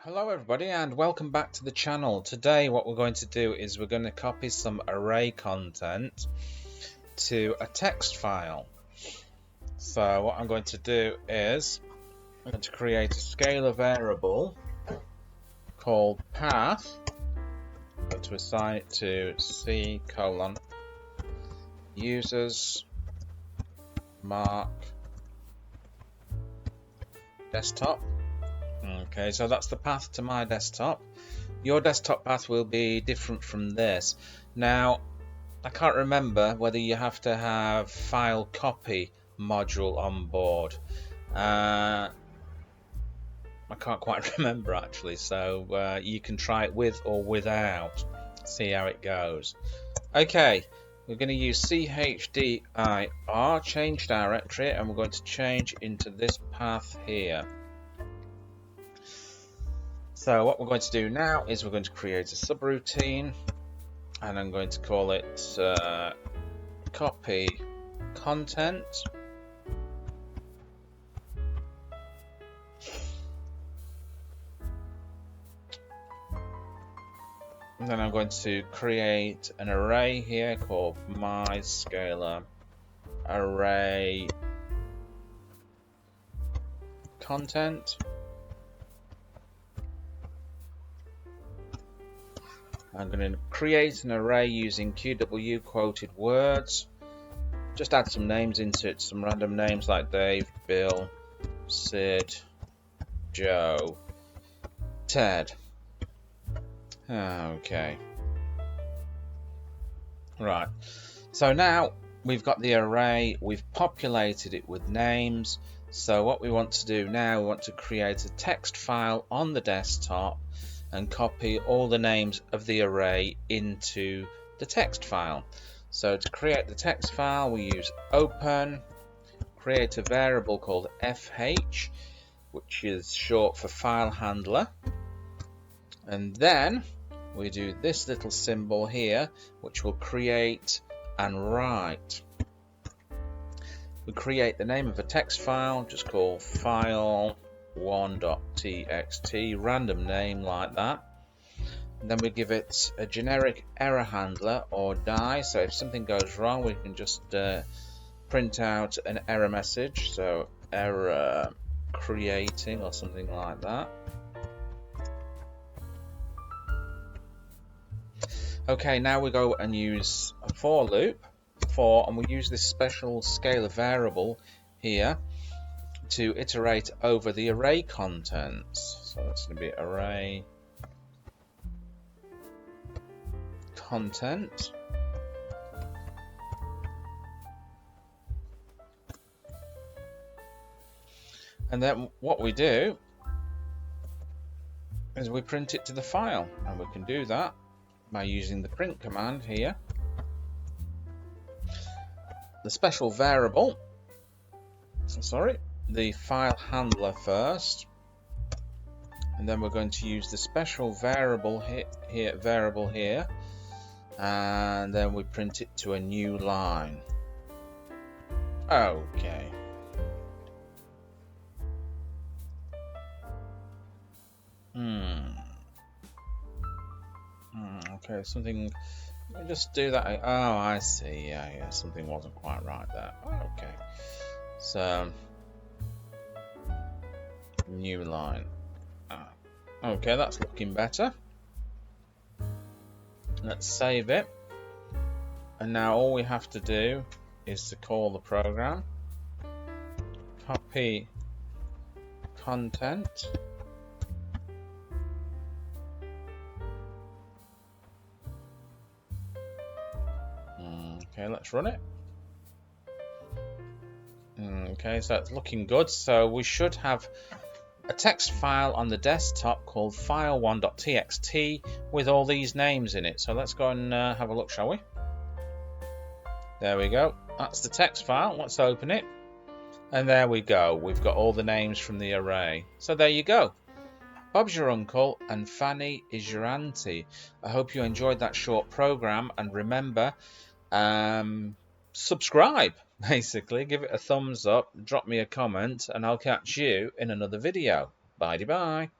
Hello everybody and welcome back to the channel. Today what we're going to do is we're going to copy some array content to a text file. So what I'm going to do is I'm going to create a scalar variable called path. I'm going to assign it to C:, users mark desktop. Okay, so that's the path to my desktop. Your desktop path will be different from this. Now, I can't remember whether you have to have file copy module on board. I can't quite remember actually, so you can try it with or without. See how it goes. Okay, we're going to use chdir, change directory, and we're going to change into this path here. So what we're going to do now is we're going to create a subroutine, and I'm going to call it copy content. And then I'm going to create an array here called my scalar array content. I'm going to create an array using QW quoted words. Just add some names into it, some random names like Dave, Bill, Sid, Joe, Ted. Okay. Right. So now we've got the array, we've populated it with names. So what we want to do now, we want to create a text file on the desktop and copy all the names of the array into the text file. So to create the text file, we use open, create a variable called fh, which is short for file handler, and then we do this little symbol here, which will create and write. We create the name of a text file, just call file1.txt, random name like that. And then we give it a generic error handler or die, so if something goes wrong we can just print out an error message, so error creating or something like that. Okay, now we go and use a for loop, and we use this special scalar variable here to iterate over the array contents. So that's going to be array content. And then what we do is we print it to the file, and we can do that by using the print command here. The special variable, the file handler first, and then we're going to use the special variable here, and then we print it to a new line. Okay. Okay, something. Let me just do that. Oh, I see. Yeah, something wasn't quite right there. Okay. So, new line. Okay, that's looking better. Let's save it. And now all we have to do is to call the program. Copy content. Okay, let's run it. Okay, so it's looking good. So we should have a text file on the desktop called file1.txt with all these names in it. So let's go and have a look, shall we? There we go. That's the text file. Let's open it. And there we go. We've got all the names from the array. So there you go. Bob's your uncle and Fanny is your auntie. I hope you enjoyed that short program, and remember, subscribe, basically. Give it a thumbs up, drop me a comment, and I'll catch you in another video. Bye-bye.